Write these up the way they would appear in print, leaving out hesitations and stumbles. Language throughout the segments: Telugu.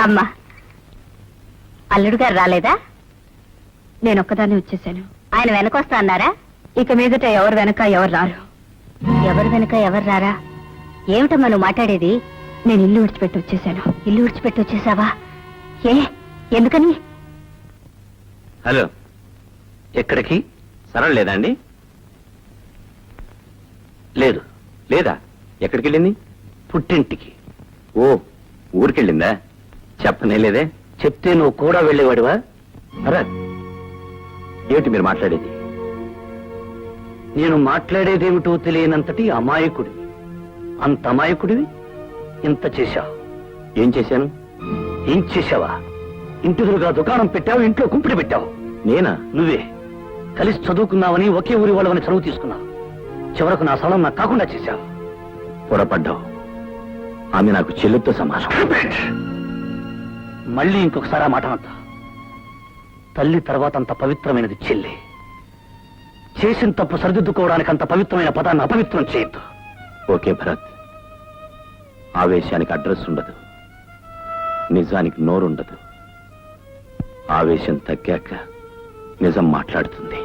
రామ్మా. అల్లుడు గారు రాలేదా? నేనొక్కదాన్ని వచ్చేసాను. ఆయన వెనకొస్తా అన్నారా? ఇక మీదట ఎవరు వెనక ఎవరు రారు. ఎవరు వెనక ఎవరు రారా? ఏమిటమ్మా నువ్వు మాట్లాడేది? నేను ఇల్లు విడిచిపెట్టి వచ్చేసాను. ఇల్లు విడిచిపెట్టి వచ్చేసావా? ఏ ఎందుకని? హలో, ఎక్కడికి? సరళ లేదా అండి? లేదు. లేదా? ఎక్కడికి వెళ్ళింది? పుట్టింటికి. ఓ, ఊరికెళ్ళిందా? చెప్పనే లేదే. చెప్తే నువ్వు కూడా వెళ్ళేవాడివా? అరా, ఏమిటి మీరు మాట్లాడేది? నేను మాట్లాడేదేమిటో తెలియనంతటి అమాయకుడివి. అంత అమాయకుడివి ఇంత చేశావు. ఏం చేశాను? ఏం చేశావా? ఇంటిదురుగా దుకాణం పెట్టావు, ఇంట్లో కుంపిడి పెట్టావు. నేనా? నువ్వే. కలిసి చదువుకున్నావని, ఒకే ఊరి వాళ్ళవని చదువు తీసుకున్నావు. చివరకు నా స్థలం నాకు కాకుండా చేశావు. పొరపడ్డావు. ఆమె నాకు చెల్లితో సమానం. మళ్ళీ ఇంకొకసారి ఆ మాట అంతా. తల్లి తర్వాత అంత పవిత్రమైనది చెల్లి. చేసిన తప్పు సరిదిద్దుకోవడానికి అంత పవిత్రమైన పదాన్ని అపవిత్రం చేయొద్దు. ఓకే భరత్, ఆవేశానికి అడ్రస్ ఉండదు, నిజానికి నోరుండదు. ఆవేశం తగ్గాక నిజం మాట్లాడుతుంది.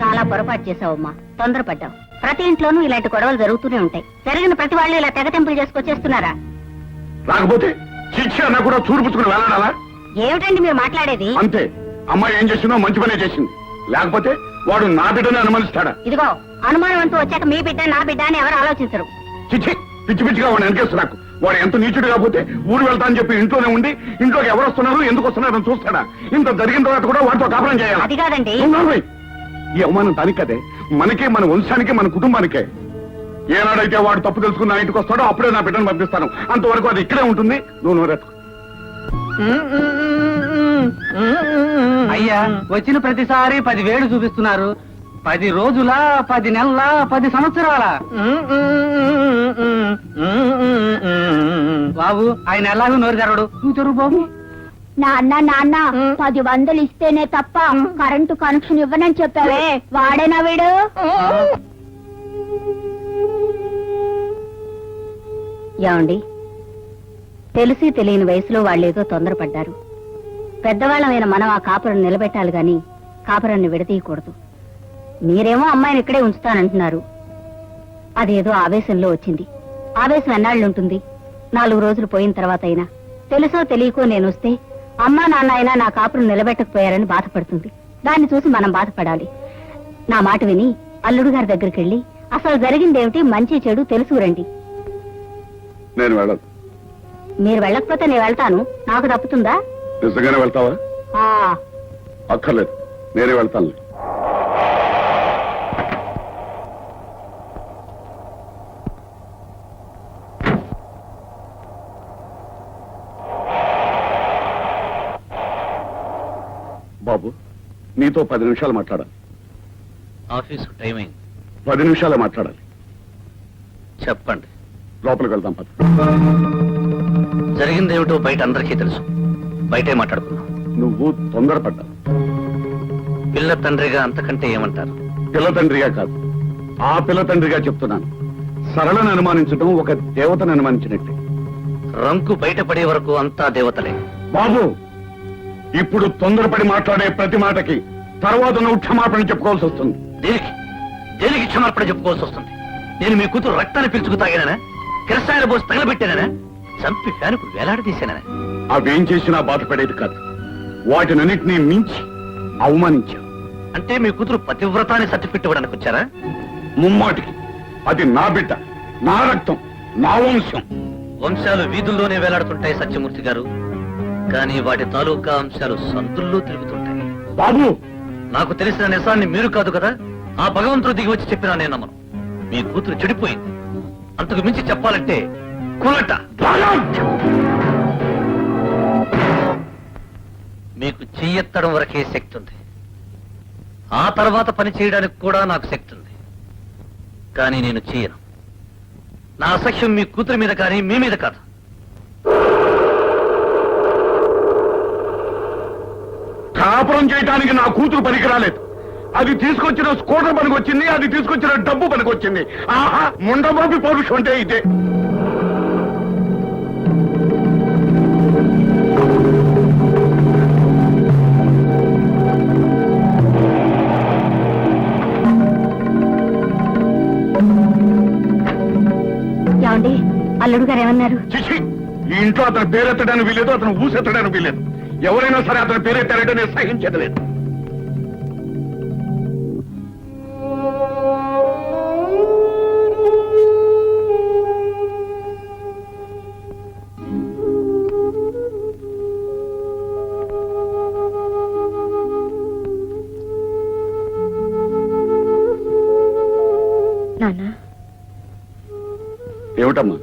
చాలా పొరపాటు చేశావమ్మా, తొందరపడ్డావు. ప్రతి ఇంట్లోనూ ఇలాంటి గొడవలు జరుగుతూనే ఉంటాయి. జరిగిన ప్రతి వాళ్ళు ఇలా తెగతెంపులు చేసుకొచ్చేస్తున్నారా? రాకపోతే శిక్ష అన్న కూడా చూర్పుచ్చుకుని వెళ్ళాలా? ఏమిటండి మీరు మాట్లాడేది? అంతే. అమ్మాయి ఏం చేసిందో మంచి పనే చేసింది. లేకపోతే వాడు నా బిడ్డని అనుమానిస్తాడా? ఇదిగో, అనుమానం అంటూ వచ్చాక మీ బిడ్డ నా బిడ్డ అని ఎవరు ఆలోచించరు. చిచ్చి, పిచ్చి పిచ్చిగా వాడు వెనకేస్తు. నాకు వాడు ఎంత నీచుడు కాకపోతే ఊరు వెళ్తా అని చెప్పి ఇంట్లోనే ఉండి ఇంట్లోకి ఎవరు వస్తున్నారు, ఎందుకు వస్తున్నారు అని చూస్తాడా? ఇంత జరిగిన తర్వాత కూడా వాటితో కాపురం చేయాలి. అది కాదండి. ఈ అవమానం దానికి కదే, మనకే, మన వంశానికే, మన కుటుంబానికే. ఏనాడైతే వాడు తప్పు తెలుసుకుని నా ఇంటికి వస్తాడో అప్పుడే నా బిడ్డను పంపిస్తాను. అంతవరకు అది ఇక్కడే ఉంటుంది. నువ్వు నోరెత్తు. అయ్యా, వచ్చిన ప్రతిసారి 10,000 చూపిస్తున్నారు. 10 రోజుల, 10 నెలల, 10 సంవత్సరాల? బాబు, ఆయన ఎలాగో నోరు తెరవడు. నువ్వు తెరువు బాబు. నాన్న 10,000 ఇస్తేనే తప్ప కరెంటు కనెక్షన్ ఇవ్వనని చెప్పావే, వాడేనా వీడు? ఏమండి, తెలిసి తెలియని వయసులో వాళ్ళేదో తొందరపడ్డారు. పెద్దవాళ్ళమైన మనం ఆ కాపురం నిలబెట్టాలి గాని కాపురాన్ని విడతీయకూడదు. మీరేమో అమ్మాయిని ఇక్కడే ఉంచుతానంటున్నారు. అదేదో ఆవేశంలో వచ్చింది. ఆవేశం ఎన్నాళ్ళుంటుంది? 4 రోజులు పోయిన తర్వాత అయినా తెలుసో తెలియకో నేనొస్తే అమ్మా నాన్న అయినా నా కాపురం నిలబెట్టకపోయారని బాధపడుతుంది. దాన్ని చూసి మనం బాధపడాలి. నా మాట విని అల్లుడు గారి దగ్గరికి వెళ్ళి అసలు జరిగిందేమిటి, మంచి చెడు తెలుసుకురండి. నేను వెళ్ళను. మీరు వెళ్ళకపోతే నేను వెళ్తాను. నాకు తప్పుతుందా? నిజంగానే వెళ్తావా? అక్కర్లేదు, నేనే వెళ్తాను. బాబు, నీతో 10 నిమిషాలు మాట్లాడాలి. ఆఫీసు టైమింగ్ 10 నిమిషాలే మాట్లాడాలి. చెప్పండి. లోపలికి వెళ్దాం పద. జరిగిందేమిటో బయట అందరికీ తెలుసు. బయటే మాట్లాడుకున్నాం. నువ్వు తొందరపడ్డావు. పిల్ల తండ్రిగా అంతకంటే ఏమంటారు? పిల్ల తండ్రిగా కాదు, ఆ పిల్ల తండ్రిగా చెప్తున్నాను. సరళను అనుమానించడం ఒక దేవతను అనుమానించినట్టే. రంకు బయటపడే వరకు అంతా దేవతలే. బాబు, ఇప్పుడు తొందరపడి మాట్లాడే ప్రతి మాటకి తర్వాత నువ్వు క్షమాపణ చెప్పుకోవాల్సి వస్తుంది. దేనికి దేనికి క్షమార్పణ చెప్పుకోవాల్సి వస్తుంది? నేను మీ కూతురు రక్తాన్ని పిలుచుకు తాగానా? కిరసాయల పోసి తగలబెట్టానా? చంపి ఫ్యానుకు వేలాడదీశానా? అవేం చేసినా బాధపడేది కాదు. వాటినన్నిటినీ మించి అవమానించా. అంటే మీ కూతురు పతివ్రతాన్ని సర్టిఫికెట్ ఇవ్వడానికి వచ్చారా? ముమ్మాటికి అది నా బిడ్డ, నా రక్తం, నా వంశం. వంశాలు వీధుల్లోనే వేలాడుతుంటాయి సత్యమూర్తి గారు, కానీ వాటి తాలూకా అంశాలు సందుల్లో తిరుగుతుంటాయి. బాబు, నాకు తెలిసిన నిజాన్ని మీరు కాదు కదా, ఆ భగవంతుడు దిగి వచ్చి చెప్పినా నేను నమ్మను. మీ కూతురు చెడిపోయింది. అంతకు మించి చెప్పాలంటే కులట. మీకు చెయ్యెత్తడం వరకే శక్తి ఉంది. ఆ తర్వాత పని చేయడానికి కూడా నాకు శక్తి ఉంది. కానీ నేను చెయ్యను. నా అసఖ్యం మీ కూతురి మీద కానీ మీ మీద కాదు. కాపురం చేయడానికి నా కూతురు పనికి రాలేదు. అది తీసుకొచ్చిన స్కూటర్ పనికి వచ్చింది, అది తీసుకొచ్చిన డబ్బు పనికి వచ్చింది. ఆహా, ముండబాబి పౌరుషం అంటే ఇదే. అల్లుడు గారు ఏమన్నారు? చిచి, ఈ ఇంట్లో అతని పేరెత్తడానికి వీలేదు, అతను ఊసెత్తడానికి వీలేదు. ఎవరైనా సరే అతని పేరెత్తారంటే నేను సహించేది లేదు. నాన్న, ఏమిటమ్మా?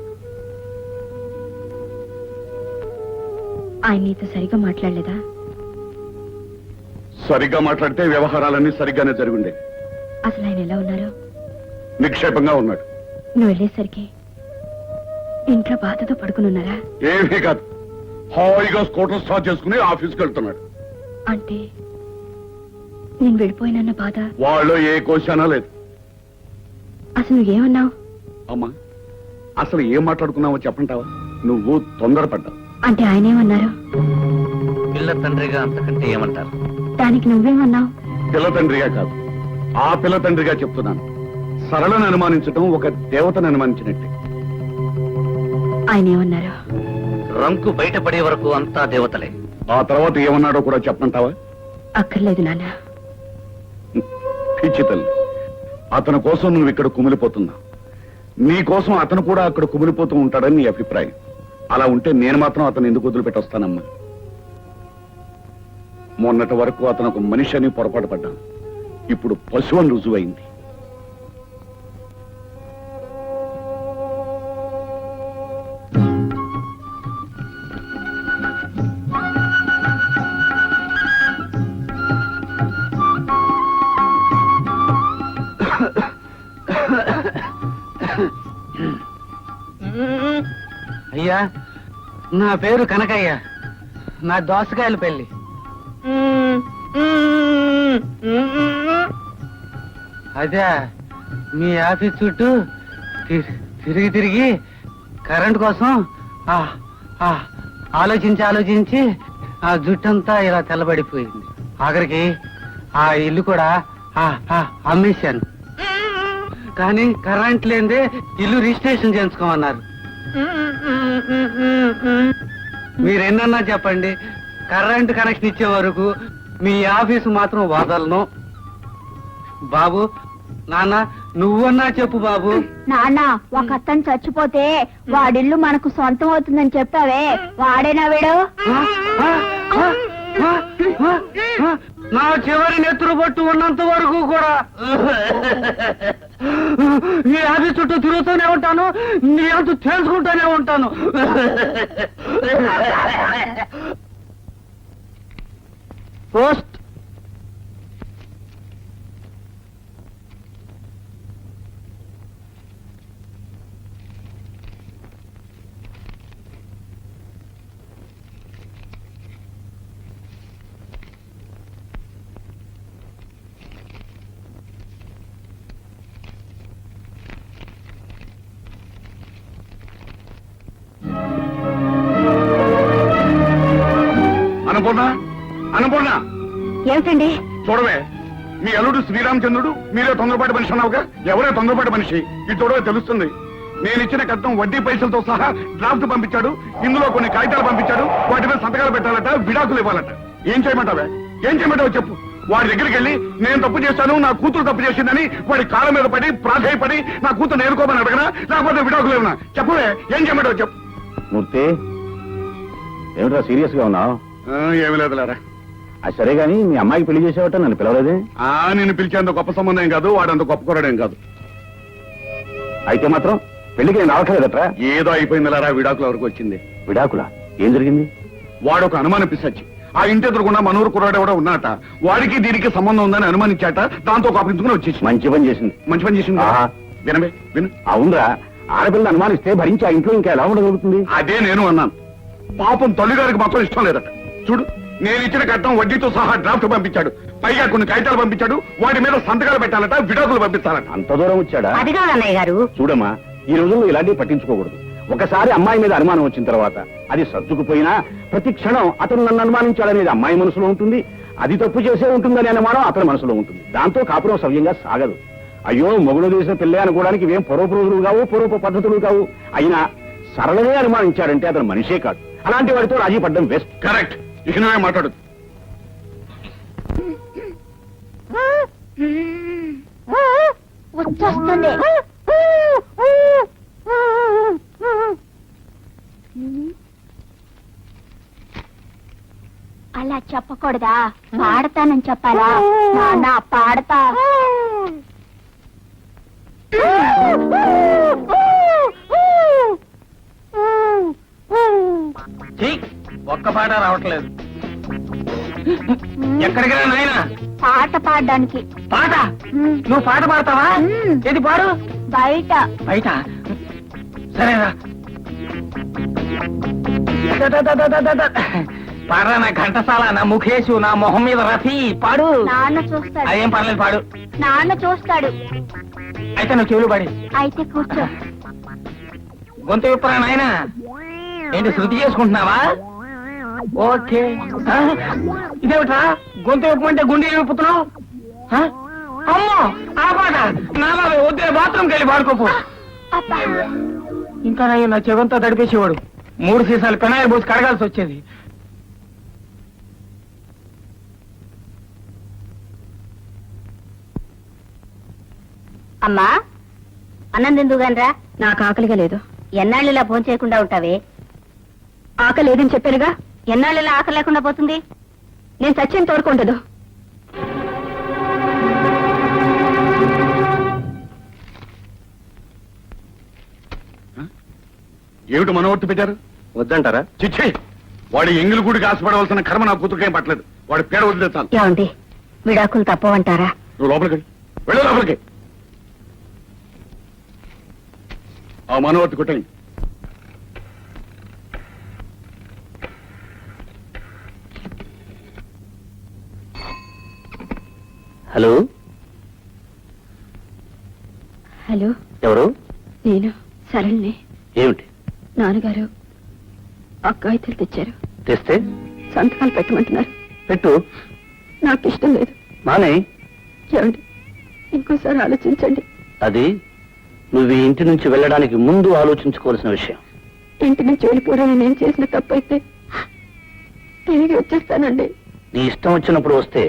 ఆయన నీతో సరిగా మాట్లాడలేదా? సరిగ్గా మాట్లాడితే వ్యవహారాలన్నీ సరిగ్గానే జరుగుండే. అసలు ఆయన ఎలా ఉన్నారు? నిక్షేపంగా ఉన్నాడు. నువ్వు వెళ్ళేసరికి ఇంట్లో బాధతో పడుకుని ఉన్నారా? ఏమీ కాదు, హాయిగా స్కూటర్ స్టార్ట్ చేసుకుని ఆఫీస్కి వెళ్తున్నాడు. అంటే నేను వెళ్ళిపోయినన్న బాధ వాళ్ళు ఏ కోశానా లేదు. అసలు నువ్వేమన్నావు? అమ్మా, అసలు ఏం మాట్లాడుకున్నావో చెప్పంటావా? నువ్వు తొందరపడ్డావు. అంటే ఆయన ఏమన్నారు? పిల్ల తండ్రిగా అంతకంటే ఏమంటారు? దానికి నువ్వేమన్నావు? పిల్ల తండ్రిగా కాదు, ఆ పిల్ల తండ్రిగా చెప్తున్నాను. సరళను అనుమానించడం ఒక దేవతను అనుమానించినట్టే. ఆయన ఏమన్నారు? రంకు బయటపడే వరకు అంతా దేవతలే. ఆ తర్వాత ఏమన్నాడో కూడా చెప్పంటావా? అక్కర్లేదు నాన్న. పిచ్చి తల్లి, అతని కోసం నువ్వు ఇక్కడ కుమిలిపోతున్నా. నీ కోసం అతను కూడా అక్కడ కుమిలిపోతూ ఉంటాడని నీ అభిప్రాయం. అలా ఉంటే నేను మాత్రం అతను ఎందుకు వదిలిపెట్టొస్తానమ్మా? మొన్నటి వరకు అతను ఒక మనిషి అని పొరపాటు పడ్డాను. ఇప్పుడు పశువు అని రుజువైంది. అయ్యా, నా పేరు కనకయ్య. నా దోసకాయల పెళ్లి. అదే మీ ఆఫీస్ చుట్టూ తిరిగి తిరిగి కరెంట్ కోసం ఆలోచించి ఆ జుట్టంతా ఇలా తెల్లబడిపోయింది. ఆఖరికి ఆ ఇల్లు కూడా అమ్మేశాను. కానీ కరెంట్ లేదే ఇల్లు రిజిస్ట్రేషన్ చేయించుకోమన్నారు. మీరెన్నన్నా చెప్పండి, కరెంట్ కనెక్షన్ ఇచ్చే వరకు మీ ఆఫీసు మాత్రం వదలను. బాబు, నాన్న, నువ్వన్నా చెప్పు బాబు. నాన్న, ఒక అతను చచ్చిపోతే వాడిల్లు మనకు సొంతం అవుతుందని చెప్పావే, వాడేనా వీడు? నా చివరి నెత్తురు పట్టు ఉన్నంత వరకు కూడా నీ ఆఫీస్ చుట్టూ తిరుగుతూనే ఉంటాను, నీ అంత తెలుసుకుంటూనే ఉంటాను. పోస్ట్. అన్నపూర్ణ, ఏమిటండి? చూడవే, మీ అల్లుడు శ్రీరామచంద్రుడు, మీరే తొందరపాటి మనిషి అన్నావుగా. ఎవరే తొందరపాటి మనిషి? ఇది చూడవే తెలుస్తుంది. నేను ఇచ్చిన కట్నం వడ్డీ పైసలతో సహా డ్రాఫ్ట్ పంపించాడు. ఇందులో కొన్ని కాగితాలు పంపించాడు. వాటి మీద సంతకాలు పెట్టాలట, విడాకులు ఇవ్వాలట. ఏం చేయమంటావే? ఏం చేయమంటావు చెప్పు. వాడి దగ్గరికి వెళ్ళి నేను తప్పు చేశాను, నా కూతురు తప్పు చేసిందని వాడి కాళ్ళ మీద పడి ప్రాధాయపడి నా కూతురు నేర్కోమని అడగనా, లేకపోతే విడాకులు ఇవ్వనా? చెప్పవే, ఏం చేయమంటావు చెప్పు. మూర్తి, ఏమిట్రా సీరియస్ గా ఉన్నావు? ఏమి లేదులేరా. అది సరే గాని మీ అమ్మాయికి పెళ్లి చేసేవట నన్ను పిలవలేదే? నేను పిలిచేంత గొప్ప సంబంధం కాదు, వాడంత గొప్ప కొరడేం కాదు. అయితే మాత్రం పెళ్లికి నేను రావట్లేదట్రా? ఏదో అయిపోయిందిలేరా, విడాకుల వరకు వచ్చింది. విడాకులా? ఏం జరిగింది? వాడు ఒక అనుమానం పిసచ్చి ఆ ఇంటి ఎదురుకుండా మనూరు కుర్రాడు కూడా ఉన్నాట. వాడికి దీనికి సంబంధం ఉందని అనుమానించాట. దాంతో కాపించుకుని వచ్చేసి మంచి పని చేసింది. మంచి పని చేసింది. ఆహా. వినవే, విను. అవునరా, ఆడపిల్లని అనుమానిస్తే భరించి ఆ ఇంట్లో ఇంకా ఎలా ఉండగలుగుతుంది? అదే నేను అన్నాను. పాపం తల్లిగారికి మాత్రం ఇష్టం లేదట. చూడు, నేను ఇచ్చిన కట్నం వడ్డీతో సహా డ్రాఫ్ట్ పంపించాడు. పైగా కొన్ని కాగితాలు పంపించాడు. వాటి మీద సంతకాలు పెట్టాలట, విడాకులు పంపిస్తారట. అంత దూరం వచ్చాడా? అది కాదు అన్నయ్య గారు. చూడమ్మా, ఈ రోజుల్లో ఇలాంటివి పట్టించుకోకూడదు. ఒకసారి అమ్మాయి మీద అనుమానం వచ్చిన తర్వాత అది సర్దుకుపోయినా ప్రతి క్షణం అతను నన్ను అనుమానించాడనేది అమ్మాయి మనసులో ఉంటుంది. అది తప్పు చేసే ఉంటుందనే అనుమానం అతని మనసులో ఉంటుంది. దాంతో కాపురం సవ్యంగా సాగదు. అయ్యో, మొగుడు చేసిన పెళ్ళే అనుకోవడానికి ఇవేం పూర్వపు రోజులు కావు, పూర్వపు పద్ధతులు కావు. అయినా సరళమే అనుమానించాడంటే అతను మనిషే కాదు. అలాంటి వాడితో రాజీ పడ్డం బెస్ట్. కరెక్ట్. ఇక నువ్వే మాట్లాడు. వచ్చేస్తుంది. అలా చెప్పకూడదా? పాడతానని చెప్పాలా? నాన్న పాడతా. ఒక్క పాట రావట్లేదు. ఎక్కడికి రా నాయనా? పాట పాడడానికి. పాట? నువ్వు పాట పాడతావా? ఏది పాడు? బయట. బయట? సరేరా. పాడరా నా ఘంటసాల, నా ముఖేశు, నా మొహం మీద రఫీ, పాడు. నాన్న చూస్తాడు. అదేం పర్లేదు, పాడు. నాన్న చూస్తాడు. అయితే నువ్వు చెవులు పాడి. అయితే కూర్చో. గొంతు విప్పరా నాయనా. ఏంటి శృతి చేసుకుంటున్నావా? ఓకే. ఇదేమిట్రా గొంతు విప్పమంటే గుండె విప్పుతున్నావు? అమ్మో ఆ పాట నా బాబు వద్దే, బాత్రూమ్కి వెళ్ళి పాడుకోపు. అబ్బా. ఇంకా నా చెవంతా తడిపేసేవాడు. 3 సీసాలు పెనాయి పోసి కడగాల్సి వచ్చేది. అమ్మా, అన్నం తిందుగానరా. నాకు ఆకలిగా లేదు. ఎన్నాళ్ళు ఇలా ఫోన్ చేయకుండా ఉంటావే? ఆకలి లేదని చెప్పానుగా. ఎన్నాళ్ళు ఇలా ఆకలి లేకుండా పోతుంది? నేను సత్యం తోడుకుంటదు. ఏమిటి మనవర్తి పెట్టారు? వద్దంటారా? చిచ్చి, వాడి ఎంగిలి గుడికి ఆశపడవలసిన కర్మ నా కూతురుకేం పట్టలేదు. వాడి పేడ వదిలేస్తాను. ఏమండి, విడాకులు తప్పవంటారా? నువ్వు లోపలికి వెళ్ళు, లోపలికి. ఆ మనవర్తి కొట్టండి. హలో, హలో, ఎవరు? నేను సరళిని. ఏమిటి? నాన్నగారు అక్కాయితలు తెచ్చారు. తెస్తే సంతకాలు పెట్టమంటున్నారు. పెట్టు. నాకు ఇష్టం లేదు. మానే. ఏమండి, ఇంకోసారి ఆలోచించండి. అది నువ్వు ఈ ఇంటి నుంచి వెళ్ళడానికి ముందు ఆలోచించుకోవాల్సిన విషయం. ఇంటి నుంచి వెళ్ళిపోవడం నేను చేసిన తప్పైతే తిరిగి వచ్చేస్తానండి. నీ ఇష్టం వచ్చినప్పుడు వస్తే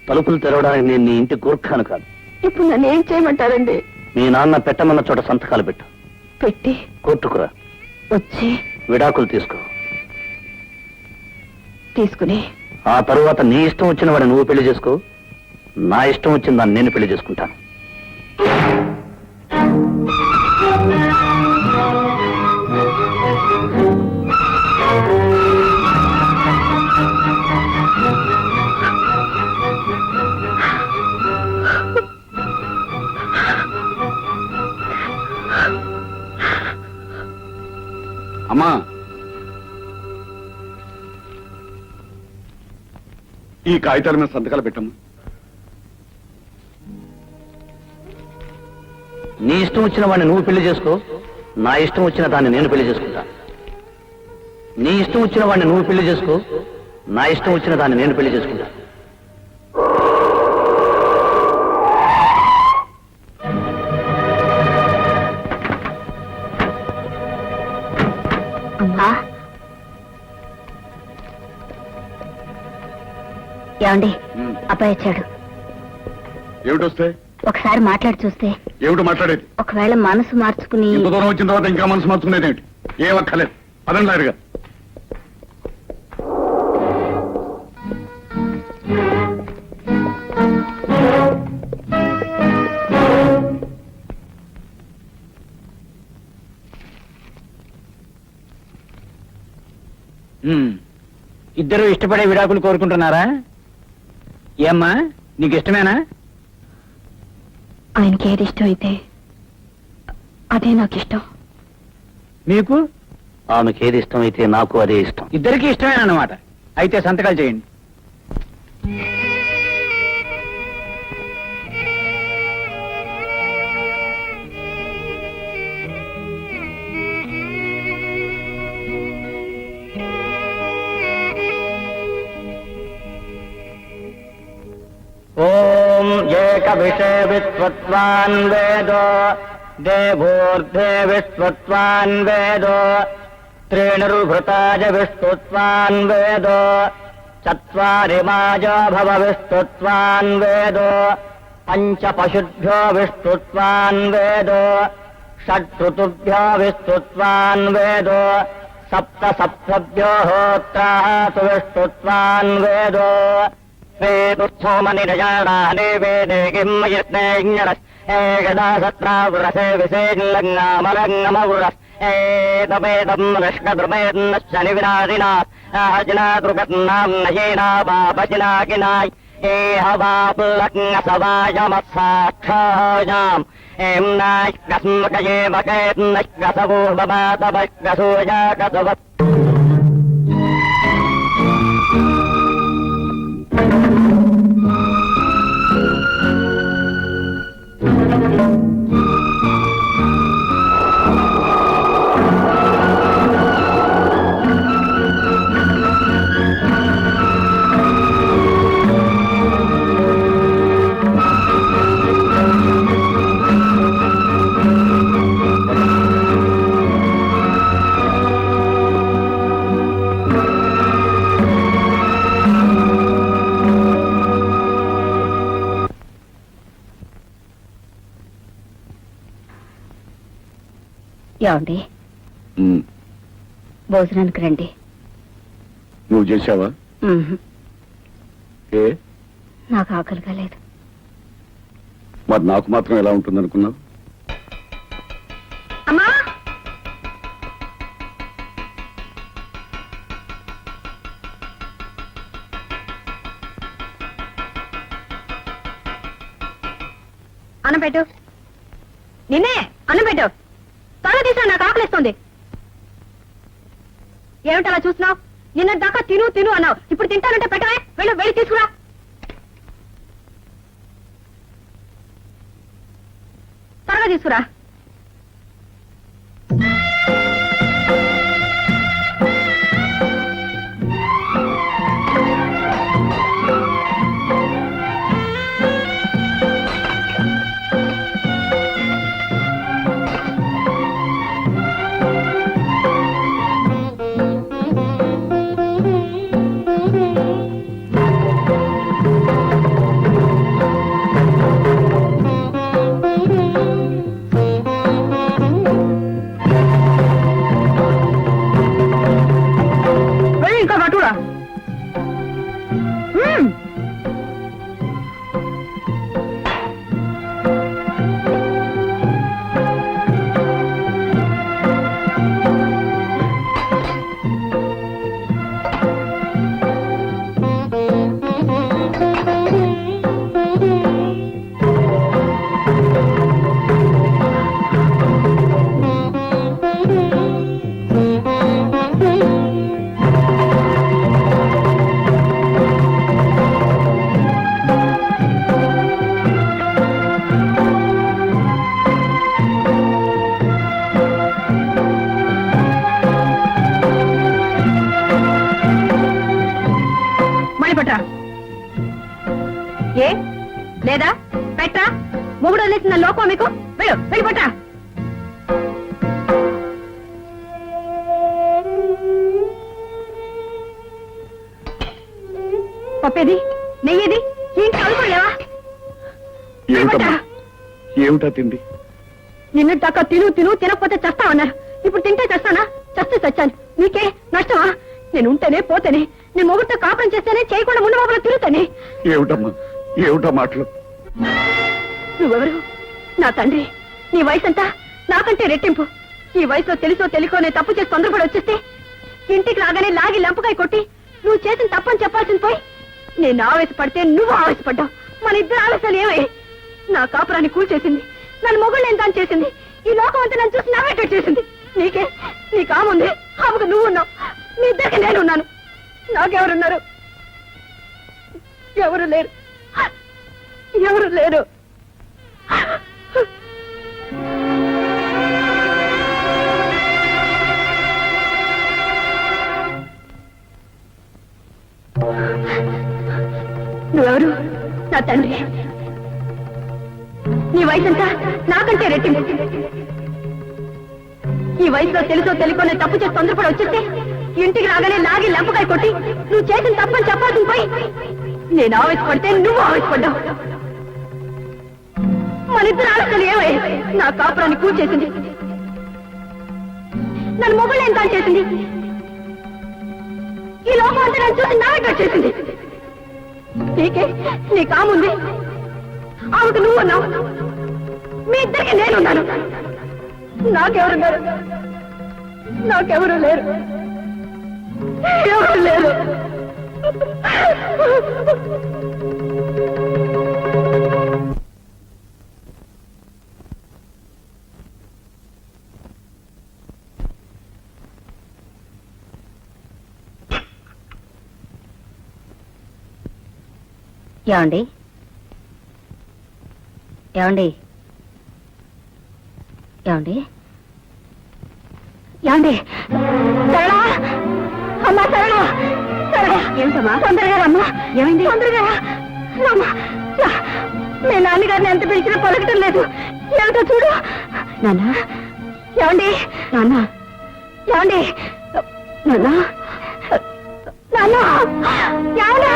తలుపులు తెరవడానికి నేను నీ ఇంటి గూర్ఖాను కాదు. ఇప్పుడు నన్ను ఏం చేయమంటారండి? మీ నాన్న పెట్టమన్న చోట సంతకాలు పెట్టు. పెట్టి కోర్టుకురా. వచ్చి విడాకులు తీసుకో. తీసుకుని ఆ తరువాత నీ ఇష్టం వచ్చిన వాడిని నువ్వు పెళ్లి చేసుకో. నా ఇష్టం వచ్చిన దాన్ని నేను పెళ్లి చేసుకుంటాను. అమ్మా, ఈ కాగితాల మీద సంతకాలు పెట్టమ్మా. నీ ఇష్టం వచ్చిన వాడిని నువ్వు పెళ్లి చేసుకో. నా ఇష్టం వచ్చిన దాన్ని నేను పెళ్లి చేసుకుంటా. నీ ఇష్టం వచ్చిన వాడిని నువ్వు పెళ్లి చేసుకో. నా ఇష్టం వచ్చిన దాన్ని నేను పెళ్లి చేసుకుంటా. అమ్మా, ఏమండి, అబ్బాయి వచ్చాడు. ఏమిటొస్తే? ఒకసారి మాట్లాడి చూస్తే. ఏమిటో మాట్లాడేది? ఒకవేళ మనసు మార్చుకుని. ఇంత దూరం వచ్చిన తర్వాత ఇంకా మనసు మార్చుకునేది ఏమిటి? ఏం అక్కర్లేదు. పదండి లాయరుగా. ఇద్దరు ఇష్టపడే విడాకులు కోరుకుంటున్నారా? ఏమ్మా, నీకు ఇష్టమేనా? ఆయనకి ఏది ఇష్టం అయితే అదే నాకు ఇష్టం. మీకు? ఆమెకి ఏది ఇష్టమైతే నాకు అదే ఇష్టం. ఇద్దరికి ఇష్టమేనన్నమాట. అయితే సంతకాలు చేయండి. ఓం ఏక విషయ విత్వత్వాన్ వేదో देवोर्धे विष्णुत्वान् वेदो त्रीणुर्भृताज विष्णुत्वान् वेदो चत्वारि माजो भव विष्णुत्वान् वेदो पंच पशुभ्यो विष्णुत्वान् वेदो षट् ऋतुभ्यो विष्णुत्वान् वेदो सप्त सप्तभ्यो होत्राः विष्णुत्वान् वेदो वेदुत्सोमनिरजानानि वेदे किं यज्ञरस् एकदा सत्रावृसे विसेल्लङ्गामलङ्गमवृस् एतमेदम् रष्कद्रुमेन्नश्च निविनादिना अजनादृगन्नाम् नयेना वापचिनाकिनाय एहवापुलग्नसवायमत्साक्षायाम् एम्नाश्कस्मकयेमकेन्नश्कसवोभवातवश्कसूयाकसवत् ఏమండి భోజనానికి రండి. నువ్వు చేశావా? మ్మ్. ఏ నాకు ఆకలిగా లేదు. మరి నాకు మాత్రం ఎలా ఉంటుంది అనుకున్నావు? అమ్మా అన్నం పెట్టు. నిన్నే అన్నం పెట్టు. త్వరగా తీసా, నాకు ఆకలిస్తుంది. ఏమిటలా చూస్తున్నావు? నిన్న దాకా తిను తిను అన్నావు, ఇప్పుడు తింటానంటే పెట్టవే. వెళ్ళు, వెళ్ళి తీసుకురా. త్వరగా తీసుకురా. ఏ లేదా పెట్టా? మొగుడు వదిలేసిన లోపం మీకు? వెళ్ళు, వెళ్ళి పట్టా. పప్పేది, నెయ్యేది, ఇంటి అనుకోలేవా? ఏమిటా తిండి? నిన్నటి దాకా తిను తిను తినకపోతే చస్తావన్నారు. ఇప్పుడు తింటే చస్తానా? చస్తే చచ్చాను. నీకే నష్టమా? నేను ఉంటేనే పోతేనే, నేను మొగుడితో కాపురం చేస్తేనే, చేయకుండా ముందు మొబైల్ తిరుగుతానే. ఏమిటమ్మా, ఏమిటా మాటలు? నువ్వెవరు? నా తండ్రి. నీ వయసు అంతా నాకంటే రెట్టింపు. ఈ వయసులో తెలుసో తెలియకో నేను తప్పు చేసి తొందరపడి వచ్చేస్తే ఇంటికి రాగానే లాగి లంపకాయ కొట్టి నువ్వు చేసిన తప్పని చెప్పాల్సింది పోయి నేను ఆవేశపడితే నువ్వు ఆవేశపడ్డావు. మన ఇద్దరు ఆవేశాలు ఏమై నా కాపురాన్ని కూల్చేసింది. నన్ను మొగుళ్ళు నేను దాన్ని చేసింది. ఈ లోకం అంతా నన్ను చూసి నవ్వేటట్టు చేసింది. నీకే నీ కాముంది, ఆమెకు నువ్వు ఉన్నావు. మీ ఇద్దరికి నేను ఉన్నాను. నాకెవరున్నారు? ఎవరు లేరు, ఎవరు లేరు. నువ్వెవరు? నా తండ్రి. నీ వయసు ఎంత? నాకంటే రెట్టింపు. ఈ వయసులో తెలుసో తెలియకొని తప్పు చేసి తొందరపడి వచ్చేస్తే ఇంటికి రాగానే లాగి లంపకాయ కొట్టి నువ్వు చేసిన తప్పని చెప్పాల్సింది పోయి నేను ఆవేశపడితే నువ్వు ఆవేశపడ్డావు. మనిద్దరు ఆలోచన ఏమై నా కాపురాన్ని కూల్చేసింది. నన్ను మొబైల్ ఏం కాల్ చేసింది. ఈ లోపం అంతా నన్ను చూసి నావిగట్ చేసింది. నీ కాముంది, ఆమెకు నువ్వు ఉన్నావు, మీ ఇద్దరికి నేనున్నాను. నాకెవరున్నారు? నాకెవరు లేరు, ఎవరు లేరు. ఏమండి ఏమండి ఏమండి ఏమండి సరళా, అమ్మా సరళా, సరళా ఏమిటమ్మా? తొందరగా రమ్మా. ఏమైంది? తొందరగా రమ్మా. మీ నాన్నగారిని ఎంత పిలిచినా పలకటం లేదు. ఏమిటో చూడు. నాన్న ఏమండి? నాన్న ఏమండి? నాన్న నాన్న ఏమండి?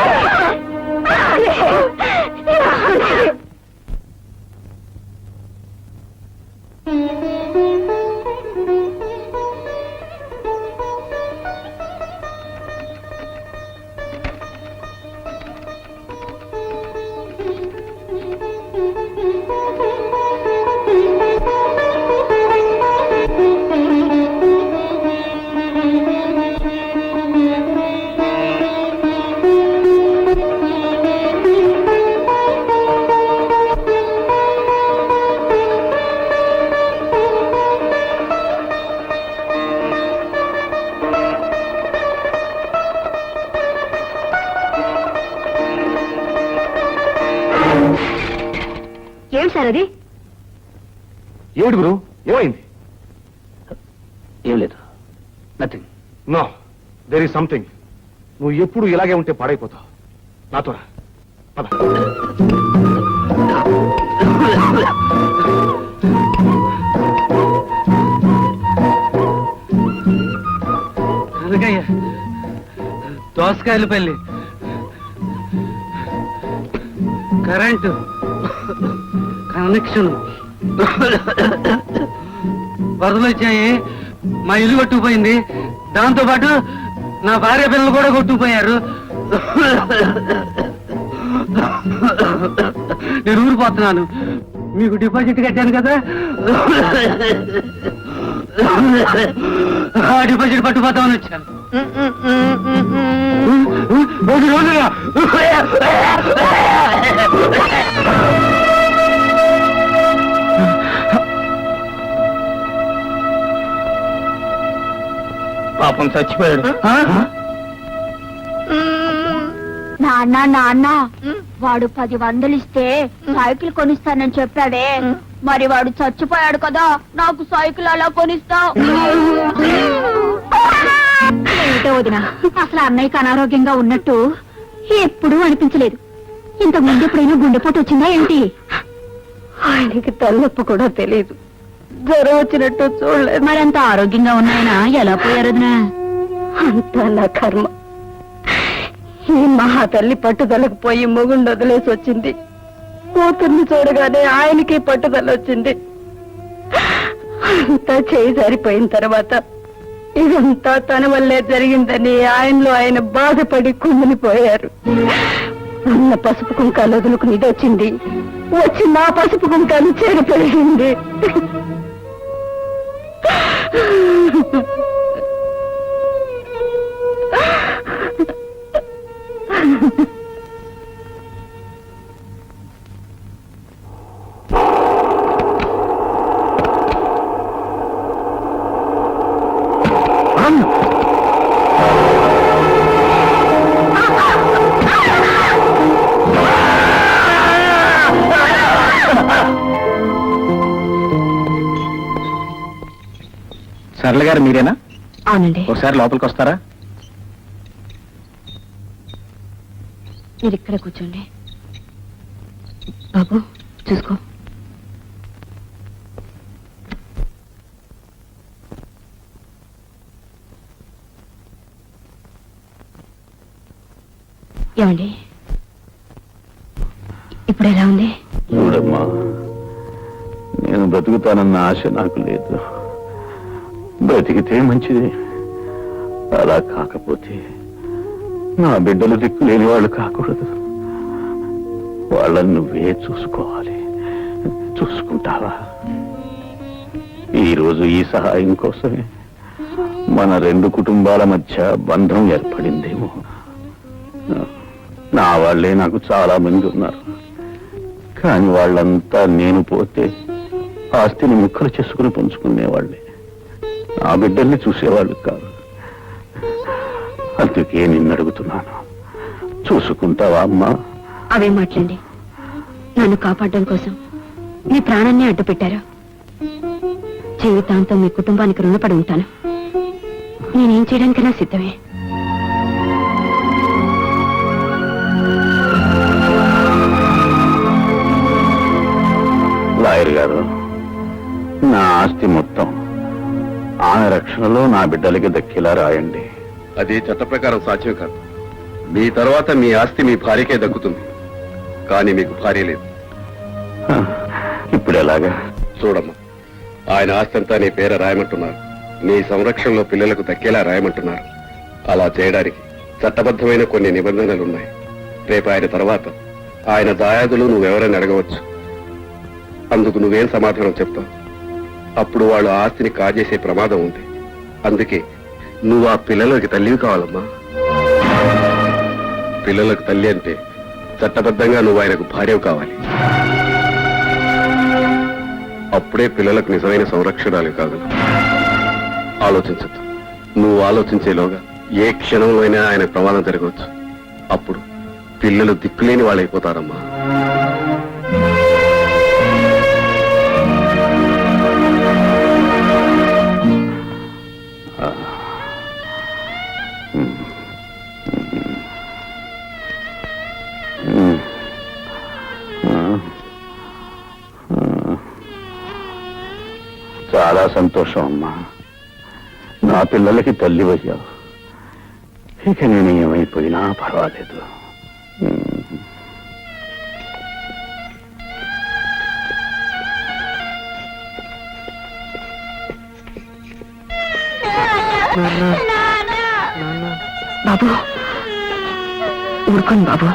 ఏమిటి సార్ అది? ఏమిటి గురు, ఏమైంది? ఏం లేదు, nothing. No, there is something. నువ్వు ఎప్పుడు ఇలాగే ఉంటే పాడైపోతావు. నాతో రా. పద. అనగయ్య, దోసకాయల పల్లి, కరెంటు కనెక్షన్, వరదలు వచ్చాయి, మా ఇల్లు కొట్టుకుపోయింది, దాంతో పాటు నా భార్య పిల్లలు కూడా కొట్టుకుపోయారు. నేను ఊరిపోతున్నాను. మీకు డిపాజిట్ కట్టాను కదా, ఆ డిపాజిట్ పట్టుకుపోతామని వచ్చాను. రోజుగా పాపం చచ్చిపోయాడు. నాన్న నాన్న, వాడు 10 వందలు ఇస్తే సైకిల్ కొనిస్తానని చెప్పాడే, మరి వాడు చచ్చిపోయాడు కదా, నాకు సైకిల్ అలా కొనిస్తావు? ఏమిటో వదిన, అసలు అన్నయ్యకి అనారోగ్యంగా ఉన్నట్టు ఎప్పుడూ అనిపించలేదు. ఇంతకు ముందు ఎప్పుడైనా గుండెపోటు వచ్చిందా ఏంటి? ఆయనకి తలనొప్పి కూడా తెలియదు, జ్వరం వచ్చినట్టు చూడలేదు. మరంత ఆరోగ్యంగా ఉన్నాయన ఎలా పోయారు వదినా? అంతా నా కర్మ. ఈ మహా తల్లి పట్టుదలకు పోయి మొగుండు వదిలేసి వచ్చింది. కూతుర్ని చూడగానే ఆయనకి పట్టుదల వచ్చింది. అంతా చేయి సరిపోయిన తర్వాత ఇదంతా తన వల్లే జరిగిందని ఆయనలో ఆయన బాధపడి కుమిలిపోయారు. ఉన్న పసుపు కుంకాలు వదులుకుని ఇది వచ్చింది, వచ్చి నా పసుపు కుంకాలు చెడిపోయింది. సరళ గారు మీరేనా? అవునండి. ఒకసారి లోపలికి వస్తారా? మీరు ఇక్కడ కూర్చోండి. బాబు చూసుకో. ఏమండి ఇప్పుడు ఎలా ఉంది? చూడమ్మా, నేను బ్రతుకుతానన్న ఆశ నాకు లేదు. బ్రతికితే మంచిది. అలా కాకపోతే నా బిడ్డలు దిక్కు లేని వాళ్ళు కాకూడదు. వాళ్ళని నువ్వే చూసుకోవాలి. చూసుకుంటావా? ఈరోజు ఈ సహాయం కోసమే మన రెండు కుటుంబాల మధ్య బంధం ఏర్పడిందేమో. నా వాళ్ళే నాకు చాలా మంది ఉన్నారు. కానీ వాళ్ళంతా నేను పోతే ఆస్తిని ముక్కలు చేసుకుని పంచుకునేవాళ్ళే. నా బిడ్డల్ని చూసేవాళ్ళు కాదు. అందుకే నిన్ను అడుగుతున్నాను, చూసుకుంటావా అమ్మా? అవే మాట్లాడండి. నన్ను కాపాడడం కోసం మీ ప్రాణాన్ని అడ్డు పెట్టారు. జీవితాంతం మీ కుటుంబానికి రుణపడి ఉంటాను. నేనేం చేయడానికైనా సిద్ధమే. లాయర్ గారు, నా ఆస్తి మొత్తం ఆమె రక్షణలో నా బిడ్డలకి దక్కేలా రాయండి. అది చట్ట ప్రకారం సాధ్యం కాదు. మీ తర్వాత మీ ఆస్తి మీ భార్యకే దక్కుతుంది, కానీ మీకు భార్య లేదు. ఇప్పుడు ఎలాగా? చూడమ్మా, ఆయన ఆస్తి అంతా నీ పేర రాయమంటున్నారు. నీ సంరక్షణలో పిల్లలకు దక్కేలా రాయమంటున్నారు. అలా చేయడానికి చట్టబద్ధమైన కొన్ని నిబంధనలు ఉన్నాయి. రేపు ఆయన తర్వాత ఆయన దాయాదులు నువ్వెవరని అడగవచ్చు. అందుకు నువ్వేం సమాధానం చెప్తావు? అప్పుడు వాళ్ళు ఆస్తిని కాజేసే ప్రమాదం ఉంది. అందుకే నువ్వు ఆ పిల్లలకి తల్లివి కావాలమ్మా. పిల్లలకు తల్లి అంటే చట్టబద్ధంగా నువ్వు ఆయనకు భార్యవు కావాలి. అప్పుడే పిల్లలకు నిజమైన సంరక్షణాలు కాదు. ఆలోచించద్దు. నువ్వు ఆలోచించేలోగా ఏ క్షణంలో అయినా ఆయన ప్రమాదం జరగవచ్చు. అప్పుడు పిల్లలు దిక్కులేని వాళ్ళైపోతారమ్మా. చాలా సంతోషం అమ్మా. నా పిల్లలకి తల్లి అయ్యావు. ఇక నేను ఏమైపోయినా పర్వాలేదు. బాబు ఊరుకోండి బాబు.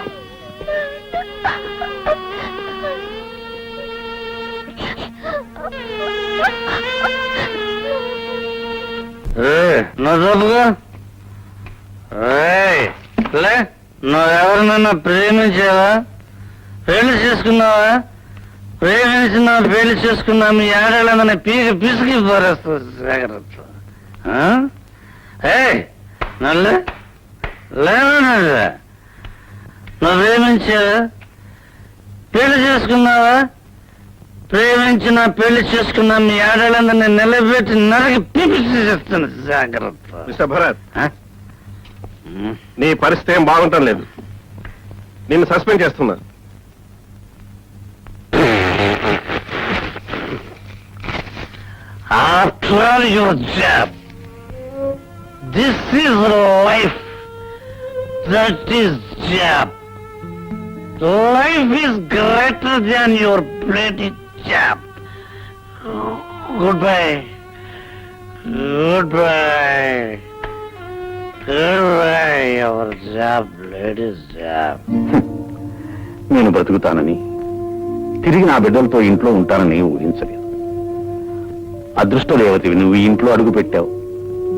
నువ్వెవరినన్నా ప్రేమించావా? పెళ్లి చేసుకున్నావా? ప్రేమించినా పెళ్లి చేసుకున్నా మీ ఆడేళ్ళందరినీ పీకి పిసికి పారేస్తుంది. జాగ్రత్త. లేదా నువ్వు ప్రేమించావా? పెళ్లి చేసుకున్నావా? ప్రేమించిన పెళ్లి చేసుకున్నా మీ ఆడేళ్ళందరినీ నిలబెట్టి నరకి పీపిసి చేస్తాను. జాగ్రత్త. మిస్టర్ భరత్, నీ పరిస్థితి ఏం బాగుంటం లేదు. నిన్ను సస్పెండ్ చేస్తున్నా. After all your job, this is life. That is job. Life is greater than your bloody job. Goodbye. Goodbye. Goodbye, your job, ladies' job. నేను బ్రతుకుతానని, తిరిగి నా బిడ్డలతో ఇంట్లో ఉంటానని ఊహించలేదు. అదృష్టదేవతివి నువ్వు ఈ ఇంట్లో అడుగు పెట్టావు.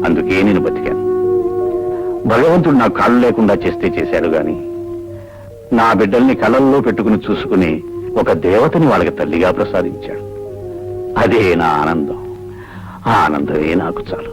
అందుకే నేను బతికాను. భగవంతుడు నా కాళ్ళు లేకుండా చేస్తే చేశాడు గాని నా బిడ్డల్ని కళ్ళల్లో పెట్టుకుని చూసుకుని ఒక దేవతని వాళ్ళకి తల్లిగా ప్రసాదించాడు. అదే నా ఆనందం. ఆ ఆనందమే నాకు చాలు.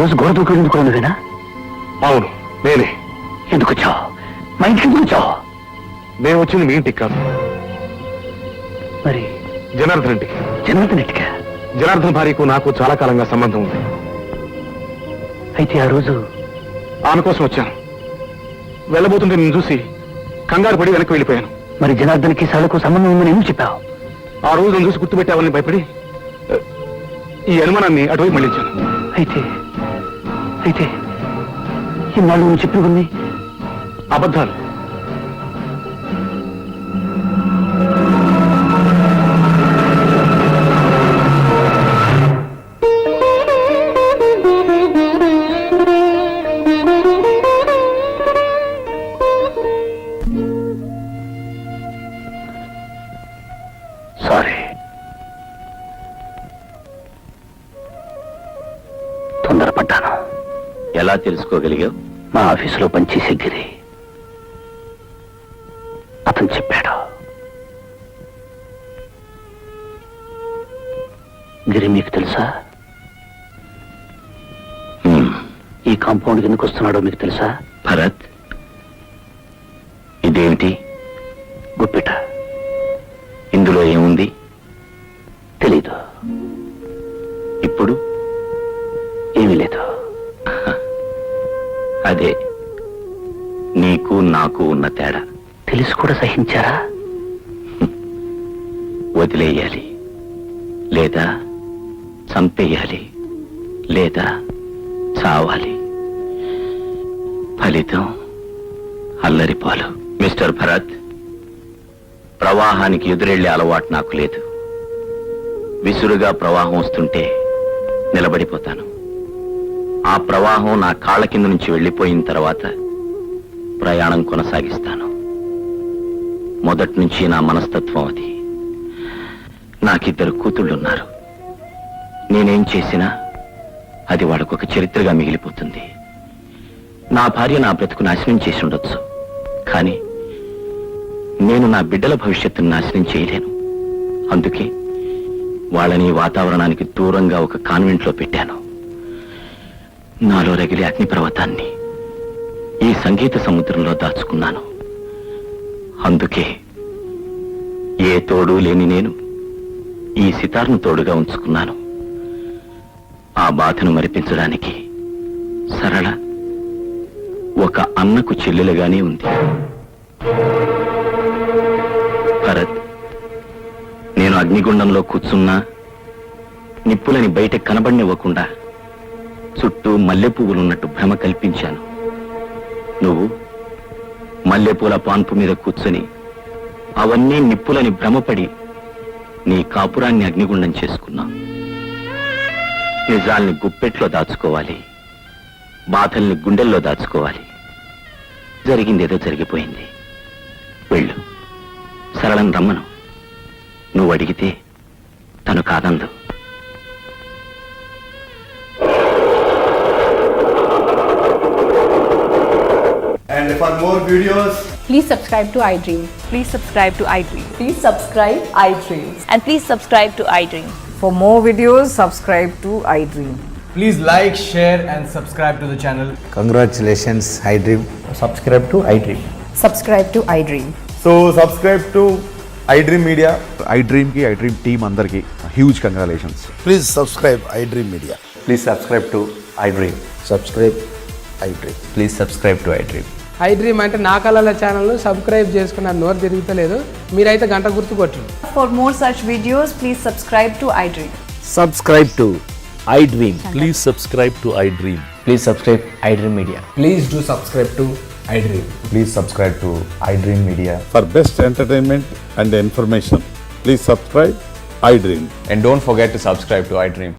రోజు గోడ దూకడం ఎందుకు నువ్వేనా? అవును, నేనే. ఎందుకు వచ్చావు? మా ఇంటికి ఎందుకు వచ్చావు? నేను వచ్చింది మీ ఇంటికి కాదు, మరి జనార్దన్ ఇంటికి. జనార్దన్ ఇంటికా? జనార్దన్ భార్యకు నాకు చాలా కాలంగా సంబంధం ఉంది. అయితే ఆ రోజు ఆమె కోసం వచ్చాను. వెళ్ళబోతుంటే నేను చూసి కంగారు పడి వెనక్కి వెళ్ళిపోయాను. మరి జనార్దన్కి సాలకు సంబంధం ఉందని ఎందుకు చెప్పావు? ఆ రోజు నన్ను చూసి గుర్తుపెట్టావని భయపడి ఈ అనుమానాన్ని అటువైపు మళ్ళించాను. అయితే ఇన్నాళ్ళు నువ్వు చెప్పినవన్నీ అబద్ధాలు. సారీ, తొందరపడ్డాను. ఎలా తెలుసుకోగలిగావు? మా ఆఫీసులో పనిచేసే గిరి అతను చెప్పాడు. గిరి మీకు తెలుసా? ఈ కాంపౌండ్కి ఎందుకు వస్తున్నాడో మీకు తెలుసా? భరత్, ఇదేమిటి? గుప్పిట. ఇందులో ఏముంది? తెలీదు. ఇప్పుడు ఏమీ లేదు. అదే నీకు నాకు ఉన్న తేడా. తెలిసి కూడా సహించారా? వదిలేయాలి, లేదా చంపేయాలి, లేదా చావాలి. ఫలితం అల్లరిపాలు. మిస్టర్ భరత్, ప్రవాహానికి ఎదురెళ్లే అలవాటు నాకు లేదు. విసురుగా ప్రవాహం వస్తుంటే నిలబడిపోతాను. ఆ ప్రవాహం నా కాళ్ళ కింద నుంచి వెళ్ళిపోయిన తర్వాత ప్రయాణం కొనసాగిస్తాను. మొదటి నుంచి నా మనస్తత్వం అది. నాకిద్దరు కూతుళ్ళున్నారు. నేనేం చేసినా అది వాళ్ళకొక చరిత్రగా మిగిలిపోతుంది. నా భార్య నా బ్రతుకు నాశనం చేసి ఉండొచ్చు, కానీ నేను నా బిడ్డల భవిష్యత్తును నాశనం చేయలేను. అందుకే వాళ్ళని వాతావరణానికి దూరంగా ఒక కాన్వెంట్లో పెట్టాను. నాలో రగిలే అగ్నిపర్వతాన్ని ఈ సంగీత సముద్రంలో దాచుకున్నాను. అందుకే ఏ తోడు లేని నేను ఈ సితార్ను తోడుగా ఉంచుకున్నాను. ఆ బాధను మరిపించడానికి సరళ ఒక అన్నకు చెల్లెలుగానే ఉంది. భరత్, నేను అగ్నిగుండంలో కూర్చున్నా నిప్పులని బయట కనబడినివ్వకుండా చుట్టూ మల్లెపువ్వులున్నట్టు భ్రమ కల్పించాను. నువ్వు మల్లెపూల పాన్పు మీద కూర్చొని అవన్నీ నిప్పులని భ్రమపడి నీ కాపురాన్ని అగ్నిగుండం చేసుకున్నావు. నిజాల్ని గుప్పెట్లో దాచుకోవాలి, బాధల్ని గుండెల్లో దాచుకోవాలి. జరిగిందేదో జరిగిపోయింది. వెళ్ళు, సరళను రమ్మను. నువ్వు అడిగితే తను కాదందు. And for more videos, Please subscribe to iDream. Please subscribe to iDream. Please subscribe iDream. And please subscribe to iDream. For more videos, subscribe to iDream. please like, share, and subscribe to the channel. Congratulations, iDream. Subscribe to iDream. Subscribe to iDream. So, subscribe to iDream Media. iDream ki iDream team అందరికి huge congratulations. Please subscribe iDream Media. Please subscribe to iDream. Subscribe iDream. Please subscribe to iDream. iDream అంటే నా కళల ఛానల్ సబ్స్క్రైబ్ చేసుకున్న నోరు తిరుగుతలేదు. మీరైతే గంట గుర్తు కొట్టండి. For more such videos, please subscribe to iDream. Subscribe to iDream. Please subscribe to iDream. Please subscribe iDream Media. Please do subscribe to iDream. Please subscribe to iDream Media. For best entertainment and information, please subscribe iDream. And don't forget to subscribe to iDream.